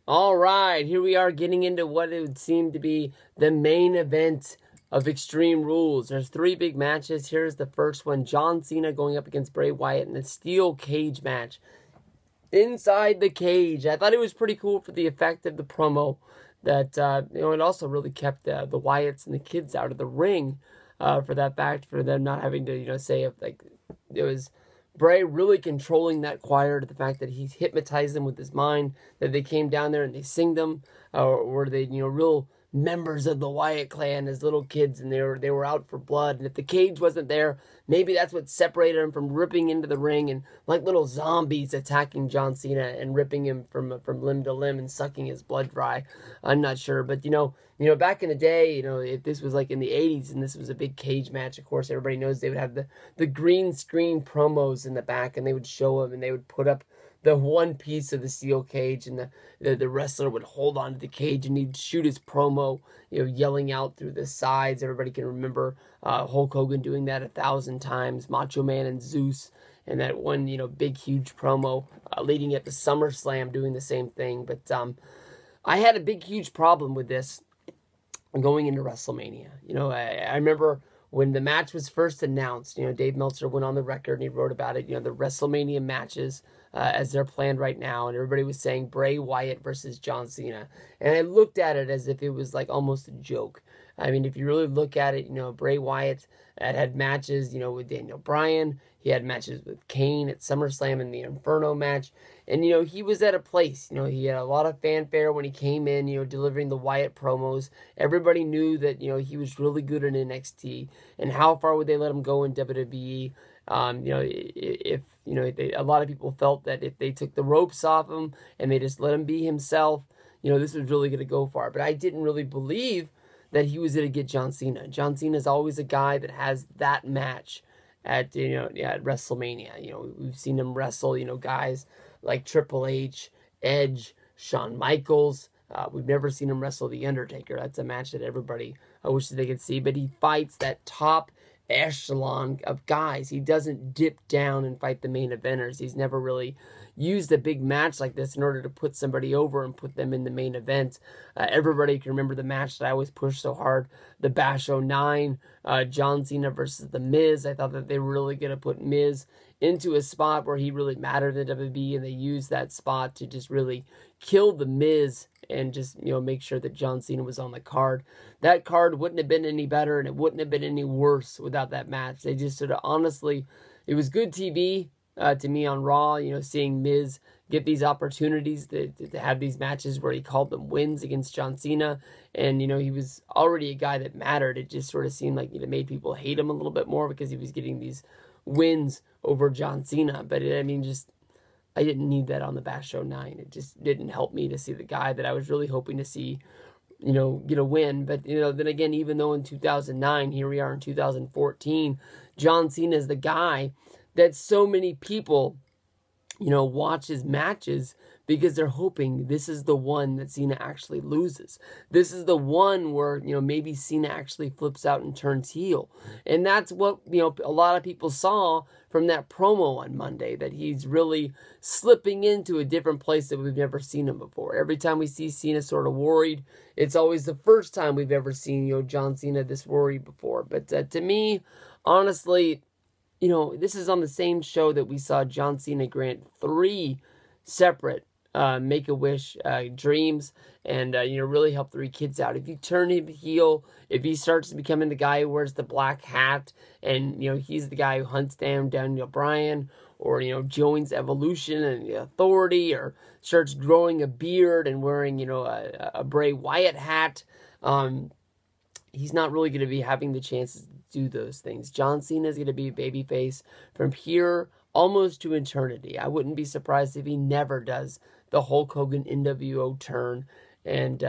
All right, here we are getting into what it would seem to be the main event of Extreme Rules. There's three big matches. Here's the first one. John Cena going up against Bray Wyatt in a steel cage match. Inside the cage. I thought it was pretty cool for the effect of the promo that, it also really kept the Wyatts and the kids out of the ring for that fact, for them not having to, say if, like, it was Bray really controlling that choir to the fact that he hypnotized them with his mind, that they came down there and they sing them, or were they, real members of the Wyatt clan as little kids, and they were out for blood. And if the cage wasn't there, maybe that's what separated them from ripping into the ring and like little zombies attacking John Cena and ripping him from limb to limb and sucking his blood dry. I'm not sure, but back in the day, if this was like in the 80s and this was a big cage match, of course everybody knows they would have the green screen promos in the back, and they would show them and they would put up the one piece of the steel cage, and the wrestler would hold on to the cage and he'd shoot his promo, yelling out through the sides. Everybody can remember Hulk Hogan doing that 1,000 times, Macho Man and Zeus, and that one, big, huge promo leading up to SummerSlam doing the same thing. But I had a big, huge problem with this going into WrestleMania. I remember when the match was first announced, Dave Meltzer went on the record and he wrote about it, the WrestleMania matches as they're planned right now. And everybody was saying Bray Wyatt versus John Cena. And I looked at it as if it was like almost a joke. I mean, if you really look at it, Bray Wyatt had matches, with Daniel Bryan. He had matches with Kane at SummerSlam in the Inferno match. And, he was at a place, he had a lot of fanfare when he came in, delivering the Wyatt promos. Everybody knew that, he was really good in NXT. And how far would they let him go in WWE? A lot of people felt that if they took the ropes off him and they just let him be himself, this was really going to go far. But I didn't really believe that he was going to get John Cena. John Cena is always a guy that has that match at WrestleMania. We've seen him wrestle, guys like Triple H, Edge, Shawn Michaels. We've never seen him wrestle The Undertaker. That's a match that everybody wishes they could see. But he fights that top echelon of guys. He doesn't dip down and fight the main eventers. He's never really used a big match like this in order to put somebody over and put them in the main event. Everybody can remember the match that I always pushed so hard, the Bash 09, John Cena versus The Miz. I thought that they were really going to put Miz into a spot where he really mattered in WWE, and they used that spot to just really kill The Miz and just, make sure that John Cena was on the card. That card wouldn't have been any better, and it wouldn't have been any worse without that match. They just sort of, honestly, it was good TV to me on Raw, seeing Miz get these opportunities to have these matches where he called them wins against John Cena. And, he was already a guy that mattered. It just sort of seemed like it made people hate him a little bit more because he was getting these wins over John Cena. But, I didn't need that on the Bash 09. It just didn't help me to see the guy that I was really hoping to see, get a win. But, then again, even though in 2009, here we are in 2014, John Cena is the guy that so many people, watch his matches because they're hoping this is the one that Cena actually loses. This is the one where, maybe Cena actually flips out and turns heel. And that's what, a lot of people saw from that promo on Monday, that he's really slipping into a different place that we've never seen him before. Every time we see Cena sort of worried, it's always the first time we've ever seen, John Cena this worried before. But to me, honestly, this is on the same show that we saw John Cena grant 3 separate Make-A-Wish dreams and, really help 3 kids out. If you turn him heel, if he starts becoming the guy who wears the black hat and, he's the guy who hunts down Daniel Bryan, or, joins Evolution and the Authority, or starts growing a beard and wearing, a Bray Wyatt hat, he's not really going to be having the chances to do those things. John Cena is going to be a babyface from here almost to eternity. I wouldn't be surprised if he never does the Hulk Hogan NWO turn. And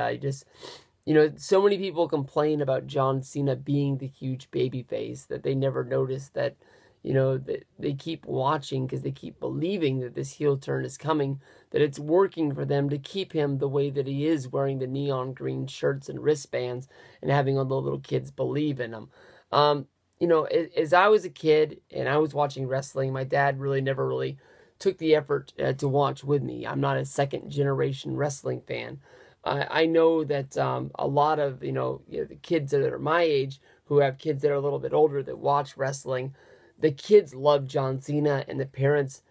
so many people complain about John Cena being the huge babyface that they never notice that, that they keep watching because they keep believing that this heel turn is coming, that it's working for them to keep him the way that he is, wearing the neon green shirts and wristbands and having all the little kids believe in him. As I was a kid and I was watching wrestling, my dad really never really took the effort to watch with me. I'm not a second generation wrestling fan. I know that a lot of the kids that are my age, who have kids that are a little bit older that watch wrestling, the kids love John Cena, and the parents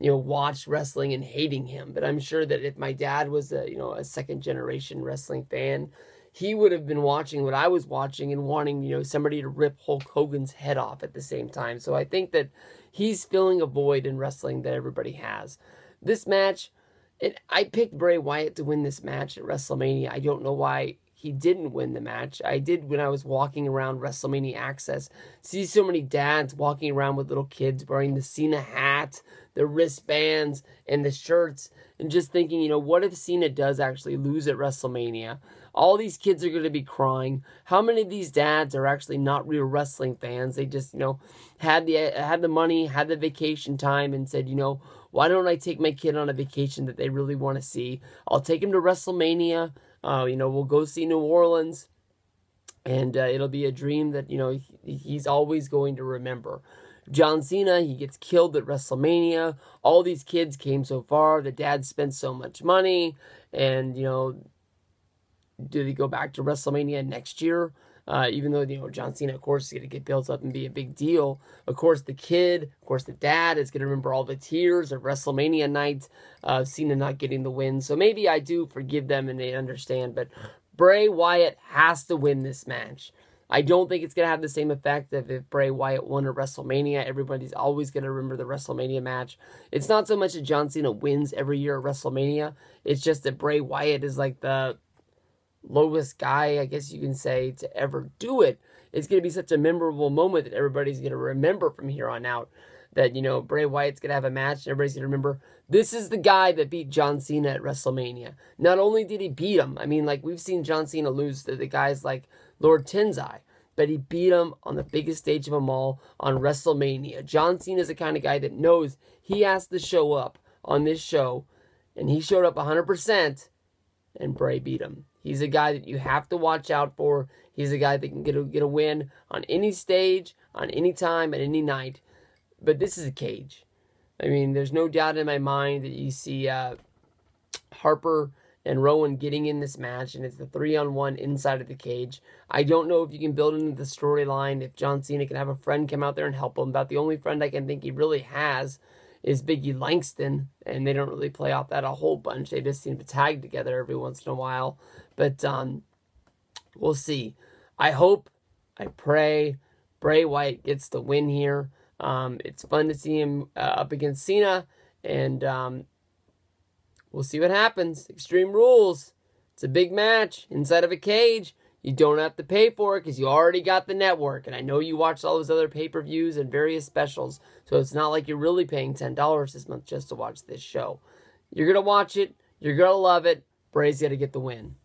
watch wrestling and hating him. But I'm sure that if my dad was a second generation wrestling fan, he would have been watching what I was watching and wanting somebody to rip Hulk Hogan's head off at the same time. So I think that he's filling a void in wrestling that everybody has. This match, I picked Bray Wyatt to win this match at WrestleMania. I don't know why he didn't win the match. I did, when I was walking around WrestleMania Access, see so many dads walking around with little kids wearing the Cena hat, the wristbands, and the shirts, and just thinking, what if Cena does actually lose at WrestleMania? All these kids are going to be crying. How many of these dads are actually not real wrestling fans? They just, had the money, had the vacation time, and said, why don't I take my kid on a vacation that they really want to see? I'll take him to WrestleMania. We'll go see New Orleans, and it'll be a dream that, he's always going to remember. John Cena, he gets killed at WrestleMania. All these kids came so far. The dad spent so much money, and, do they go back to WrestleMania next year? Even though, John Cena, of course, is going to get built up and be a big deal. Of course, the kid, of course, the dad is going to remember all the tears of WrestleMania night of Cena not getting the win. So maybe I do forgive them and they understand. But Bray Wyatt has to win this match. I don't think it's going to have the same effect of if Bray Wyatt won at WrestleMania. Everybody's always going to remember the WrestleMania match. It's not so much that John Cena wins every year at WrestleMania. It's just that Bray Wyatt is like the lowest guy, I guess you can say, to ever do it. It's going to be such a memorable moment that everybody's going to remember from here on out. That, Bray Wyatt's going to have a match and everybody's going to remember, this is the guy that beat John Cena at WrestleMania. Not only did he beat him, we've seen John Cena lose to the guys like Lord Tensai, but he beat him on the biggest stage of them all on WrestleMania. John Cena is the kind of guy that knows he has to show up on this show, and he showed up 100%, and Bray beat him. He's a guy that you have to watch out for. He's a guy that can get a win on any stage, on any time, at any night. But this is a cage. There's no doubt in my mind that you see Harper and Rowan getting in this match, and it's the 3-on-1 inside of the cage. I don't know if you can build into the storyline, if John Cena can have a friend come out there and help him. About the only friend I can think he really has is Biggie Langston, and they don't really play off that a whole bunch. They just seem to tag together every once in a while. But we'll see. I hope, I pray, Bray Wyatt gets the win here. It's fun to see him up against Cena, and we'll see what happens. Extreme Rules. It's a big match inside of a cage. You don't have to pay for it because you already got the network. And I know you watched all those other pay-per-views and various specials. So it's not like you're really paying $10 this month just to watch this show. You're going to watch it. You're going to love it. Bray's got to get the win.